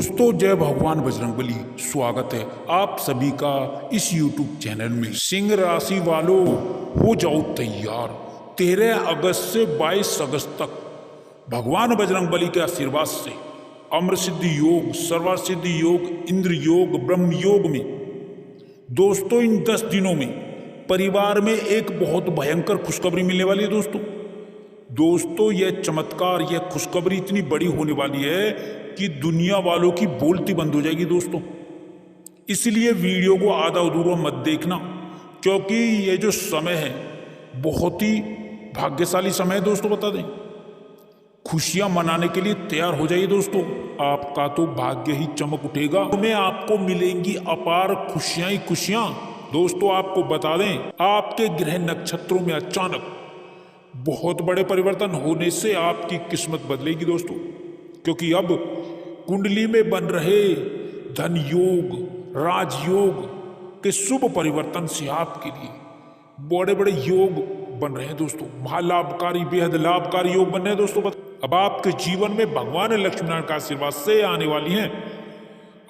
दोस्तों जय भगवान बजरंगबली। स्वागत है आप सभी का इस YouTube चैनल में। सिंह राशि वालों हो जाओ तैयार। 13 अगस्त से 22 अगस्त तक भगवान बजरंगबली के आशीर्वाद से अमर सिद्धि योग, सर्व सिद्धि योग, इंद्र योग, ब्रह्म योग में दोस्तों इन 10 दिनों में परिवार में एक बहुत भयंकर खुशखबरी मिलने वाली है। दोस्तों यह चमत्कार, यह खुशखबरी इतनी बड़ी होने वाली है कि दुनिया वालों की बोलती बंद हो जाएगी दोस्तों। इसलिए वीडियो को आधा अधूरा मत देखना, क्योंकि यह जो समय है बहुत ही भाग्यशाली समय है दोस्तों। बता दें, खुशियां मनाने के लिए तैयार हो जाइए दोस्तों। आपका तो भाग्य ही चमक उठेगा, तुम्हें आपको मिलेंगी अपार खुशियां ही खुशियां। दोस्तों आपको बता दें, आपके ग्रह नक्षत्रों में अचानक बहुत बड़े परिवर्तन होने से आपकी किस्मत बदलेगी दोस्तों, क्योंकि अब कुंडली में बन रहे धन योग, राजयोग के शुभ परिवर्तन से आपके लिए बड़े बड़े योग बन रहे हैं दोस्तों। महालाभकारी, बेहद लाभकारी योग बन रहे हैं दोस्तों। अब आपके जीवन में भगवान लक्ष्मीनारायण का आशीर्वाद से आने वाली हैं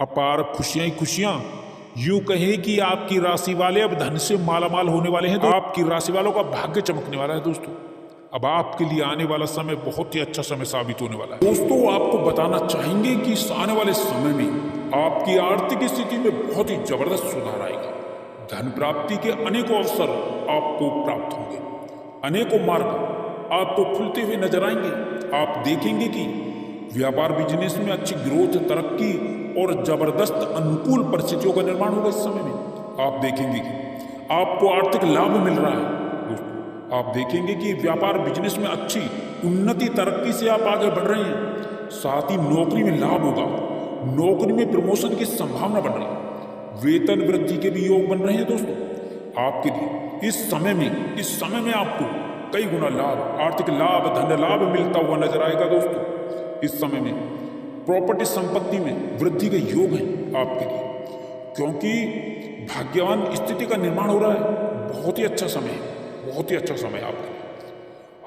अपार खुशियां ही खुशियां। यूं कहें कि आपकी राशि वाले अब धन से मालामाल होने वाले हैं। आपकी राशि वालों का भाग्य चमकने वाला है दोस्तों। अब आपके लिए आने वाला समय बहुत ही अच्छा समय साबित होने वाला है दोस्तों। आपको बताना चाहेंगे कि इस आने वाले समय में आपकी आर्थिक स्थिति में बहुत ही जबरदस्त सुधार आएगा। धन प्राप्ति के अनेकों अवसर आपको प्राप्त होंगे, अनेकों मार्ग आपको खुलते हुए नजर आएंगे। आप देखेंगे कि व्यापार बिजनेस में अच्छी ग्रोथ, तरक्की और जबरदस्त अनुकूल परिस्थितियों का निर्माण होगा। इस समय में आप देखेंगे कि आपको आर्थिक लाभ मिल रहा है दोस्तों। आप देखेंगे कि व्यापार बिजनेस में अच्छी उन्नति, तरक्की से आप आगे बढ़ रहे हैं। साथ ही नौकरी में लाभ होगा, नौकरी में प्रमोशन की संभावना बन रही है। वेतन वृद्धि के भी योग बन रहे हैं दोस्तों आपके लिए। इस समय में आपको कई गुना लाभ, आर्थिक लाभ, धन लाभ मिलता हुआ नजर आएगा दोस्तों। इस समय में प्रॉपर्टी संपत्ति में वृद्धि के योग हैं आपके लिए, क्योंकि भाग्यवान स्थिति का निर्माण हो रहा है। बहुत ही अच्छा समय है, बहुत ही अच्छा समय आपके लिए।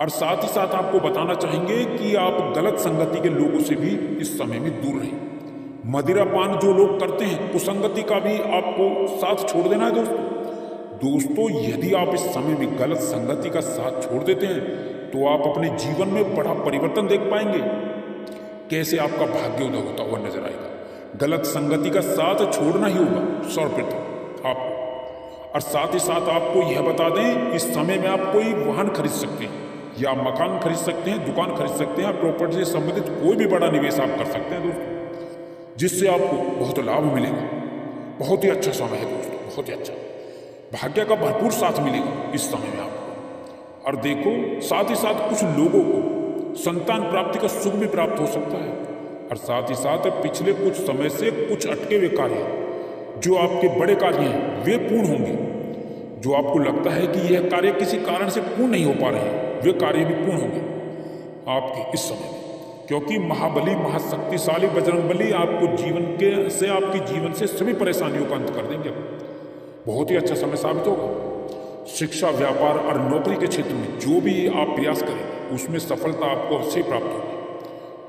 और साथ ही साथ आपको बताना चाहेंगे कि आप गलत संगति के लोगों से भी इस समय में दूर रहें। मदिरापान जो लोग करते हैं, कुसंगति का भी आपको साथ छोड़ देना है दोस्तों। यदि आप इस समय में गलत संगति का साथ छोड़ देते हैं तो आप अपने जीवन में बड़ा परिवर्तन देख पाएंगे। कैसे आपका भाग्य उदय होता हुआ नजर आएगा। गलत संगति का साथ छोड़ना ही होगा सर्वप्रथम आपको। और साथ ही साथ आपको यह बता दें, इस समय में आप कोई वाहन खरीद सकते हैं, या मकान खरीद सकते हैं, दुकान खरीद सकते हैं, प्रॉपर्टी से संबंधित कोई भी बड़ा निवेश आप कर सकते हैं दोस्तों, जिससे आपको बहुत लाभ मिलेगा। बहुत ही अच्छा समय है दोस्तों, बहुत ही अच्छा। भाग्य का भरपूर साथ मिलेगा इस समय में आपको। और देखो, साथ ही साथ कुछ लोगों को संतान प्राप्ति का सुख भी प्राप्त हो सकता है। और साथ ही साथ पिछले कुछ समय से कुछ अटके हुए कार्य, जो आपके बड़े कार्य हैं, वे पूर्ण होंगे। जो आपको लगता है कि यह कार्य किसी कारण से पूर्ण नहीं हो पा रहे हैं, वे कार्य भी पूर्ण होंगे आपके इस समय में, क्योंकि महाबली, महाशक्तिशाली बजरंगबली आपको आपके जीवन से सभी परेशानियों का अंत कर देंगे। बहुत ही अच्छा समय साबित होगा। शिक्षा, व्यापार और नौकरी के क्षेत्र में जो भी आप प्रयास करें, उसमें सफलता आपको अवश्य प्राप्त होगी।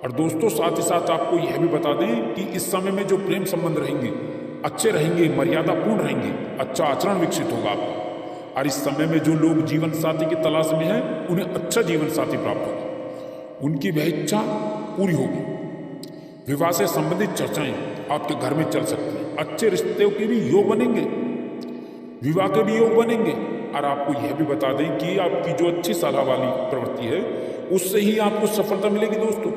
और दोस्तों साथ ही साथ आपको यह भी बता दें कि इस समय में जो प्रेम संबंध रहेंगे अच्छे रहेंगे, मर्यादापूर्ण रहेंगे, अच्छा आचरण विकसित होगा आपका। और इस समय में जो लोग जीवन साथी की तलाश में हैं, उन्हें अच्छा जीवन साथी प्राप्त होगा, उनकी वह इच्छा पूरी होगी। विवाह से संबंधित चर्चाएं आपके घर में चल सकती हैं। अच्छे रिश्तों के भी योग बनेंगे, विवाह के भी योग बनेंगे। और आपको यह भी बता दें कि आपकी जो अच्छी सलाह वाली प्रवृत्ति है, उससे ही आपको सफलता मिलेगी दोस्तों।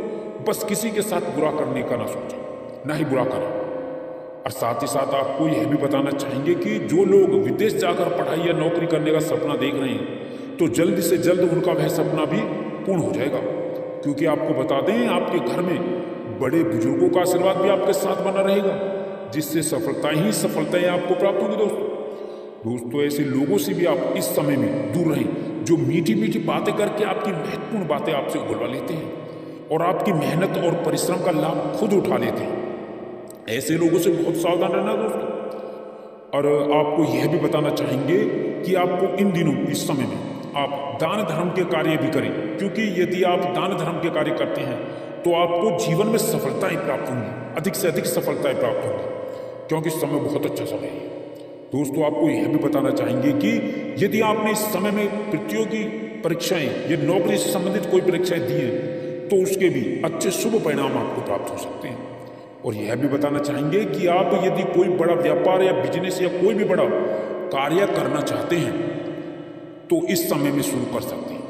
बस किसी के साथ बुरा करने का ना सोचें, ना ही बुरा करें। और साथ ही साथ आपको यह भी बताना चाहेंगे कि जो लोग विदेश जाकर पढ़ाई या नौकरी करने का सपना देख रहे हैं, तो जल्द से जल्द उनका वह सपना भी पूर्ण हो जाएगा। क्योंकि आपको बता दें, आपके घर में बड़े बुजुर्गों का आशीर्वाद भी आपके साथ बना रहेगा, जिससे सफलताएं आपको प्राप्त होगी दोस्तों। ऐसे लोगों से भी आप इस समय में दूर रहें, जो मीठी मीठी बातें करके आपकी महत्वपूर्ण बातें आपसे उगलवा लेते हैं और आपकी मेहनत और परिश्रम का लाभ खुद उठा लेते हैं। ऐसे लोगों से बहुत सावधान रहना दोस्तों। और आपको यह भी बताना चाहेंगे कि आपको इन दिनों, इस समय में आप दान धर्म के कार्य भी करें, क्योंकि यदि आप दान धर्म के कार्य करते हैं तो आपको जीवन में सफलताएं प्राप्त होंगी, अधिक से अधिक सफलताएं प्राप्त होंगी, क्योंकि समय बहुत अच्छा समय है। दोस्तों, आपको यह भी बताना चाहेंगे कि यदि आपने इस समय में प्रतियोगी परीक्षाएं या नौकरी से संबंधित कोई परीक्षाएं दी हैं, तो उसके भी अच्छे शुभ परिणाम आपको प्राप्त हो सकते हैं। और यह भी बताना चाहेंगे कि आप यदि कोई बड़ा व्यापार या बिजनेस या कोई भी बड़ा कार्य करना चाहते हैं, तो इस समय में शुरू कर सकते हैं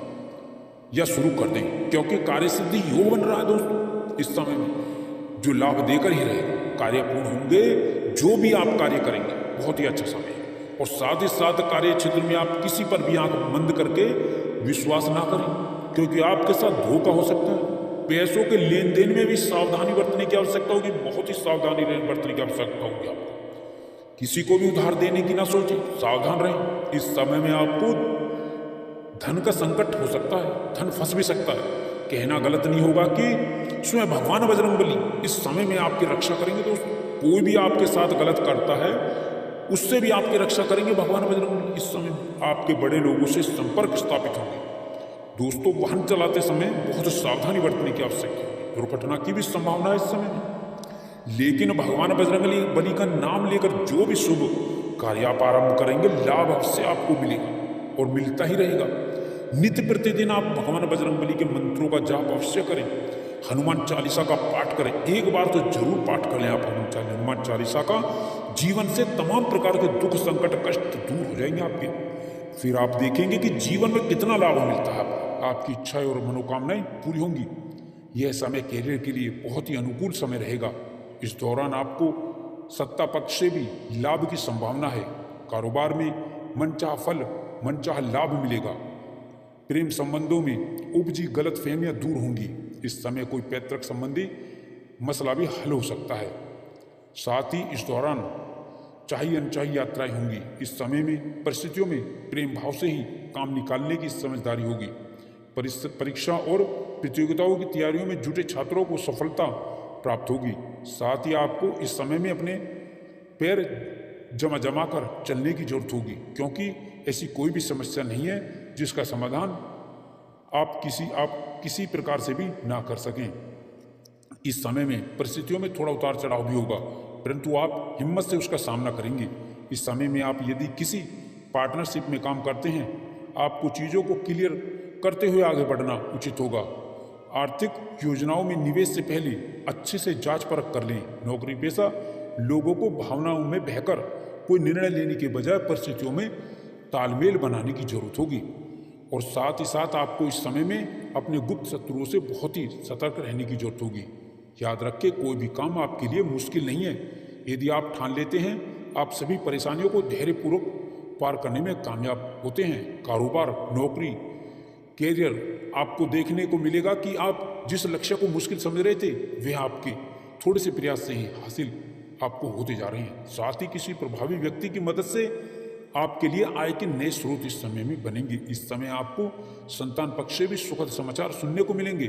या शुरू कर दें, क्योंकि कार्य सिद्धि योग बन रहा है। दोस्तों, इस समय में जो लाभ देकर ही रहेगा, कार्य पूर्ण होंगे। जो भी आप कार्य करेंगे बहुत ही अच्छा समय है। और साथ ही साथ कार्य क्षेत्र में आप किसी पर भी आंख बंद करके विश्वास ना करें, क्योंकि आपके साथ धोखा हो सकता है। पैसों के लेन देन में भी सावधानी बरतने की आवश्यकता होगी, बहुत ही सावधानी बरतने की आवश्यकता होगी। आपको किसी को भी उधार देने की ना सोचें, सावधान रहें। इस समय में आपको धन का संकट हो सकता है, धन फंस भी सकता है। कहना गलत नहीं होगा कि स्वयं भगवान बजरंगबली इस समय में आपकी रक्षा करेंगे। दोस्तों, कोई भी आपके साथ गलत करता है, उससे भी आपकी रक्षा करेंगे भगवान बजरंगबली। इस समय आपके बड़े लोगों से संपर्क स्थापित होंगे। दोस्तों, वाहन चलाते समय बहुत सावधानी बरतने की आवश्यकता है। दुर्घटना की भी संभावना है इस समय में, लेकिन भगवान बजरंगबली का नाम लेकर जो भी शुभ कार्य आप आरंभ करेंगे, लाभ अवश्य आपको मिलेगा और मिलता ही रहेगा। नित्य प्रतिदिन आप भगवान बजरंगबली के मंत्रों का जाप अवश्य करें। हनुमान चालीसा का पाठ करें, एक बार तो जरूर पाठ कर लें आप हनुमान चालीसा का। जीवन से तमाम प्रकार के दुख संकट कष्ट दूर हो जाएंगे आपके। फिर आप देखेंगे कि जीवन में कितना लाभ मिलता है आपको, आपकी इच्छाएं और मनोकामनाएं पूरी होंगी। यह समय कैरियर के लिए बहुत ही अनुकूल समय रहेगा। इस दौरान आपको सत्ता पक्ष से भी लाभ की संभावना है। कारोबार में मनचाहा फल, मनचाहा लाभ मिलेगा। प्रेम संबंधों में उपजी गलतफहमियां दूर होंगी। इस समय कोई पैतृक संबंधी मसला भी हल हो सकता है। साथ ही इस दौरान चाही अनचाही यात्राएं होंगी। इस समय में परिस्थितियों में प्रेम भाव से ही काम निकालने की समझदारी होगी। परीक्षा और प्रतियोगिताओं की तैयारियों में जुटे छात्रों को सफलता प्राप्त होगी। साथ ही आपको इस समय में अपने पैर जमा कर चलने की जरूरत होगी, क्योंकि ऐसी कोई भी समस्या नहीं है जिसका समाधान आप किसी प्रकार से भी ना कर सकें। इस समय में परिस्थितियों में थोड़ा उतार चढ़ाव भी होगा, परंतु आप हिम्मत से उसका सामना करेंगे। इस समय में आप यदि किसी पार्टनरशिप में काम करते हैं, आपको चीज़ों को क्लियर करते हुए आगे बढ़ना उचित होगा। आर्थिक योजनाओं में निवेश से पहले अच्छे से जांच परख कर लें। नौकरी पेशा लोगों को भावनाओं में बहकर कोई निर्णय लेने के बजाय परिस्थितियों में तालमेल बनाने की जरूरत होगी। और साथ ही साथ आपको इस समय में अपने गुप्त शत्रुओं से बहुत ही सतर्क रहने की जरूरत होगी। याद रखें, कोई भी काम आपके लिए मुश्किल नहीं है। यदि आप ठान लेते हैं, आप सभी परेशानियों को धैर्यपूर्वक पार करने में कामयाब होते हैं। कारोबार, नौकरी, कैरियर, आपको देखने को मिलेगा कि आप जिस लक्ष्य को मुश्किल समझ रहे थे, वह आपके थोड़े से प्रयास से ही हासिल आपको होते जा रहे हैं। साथ ही किसी प्रभावी व्यक्ति की मदद से आपके लिए आय के नए स्रोत इस समय में बनेंगे। इस समय आपको संतान पक्ष से भी सुखद समाचार सुनने को मिलेंगे।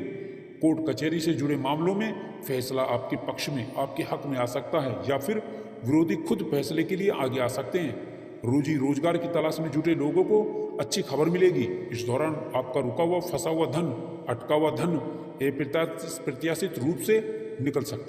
कोर्ट कचहरी से जुड़े मामलों में फैसला आपके पक्ष में, आपके हक में आ सकता है, या फिर विरोधी खुद फैसले के लिए आगे आ सकते हैं। रोजी रोजगार की तलाश में जुटे लोगों को अच्छी खबर मिलेगी। इस दौरान आपका रुका हुआ, फंसा हुआ धन, अटका हुआ धन अप्रत्याशित रूप से निकल सकता है।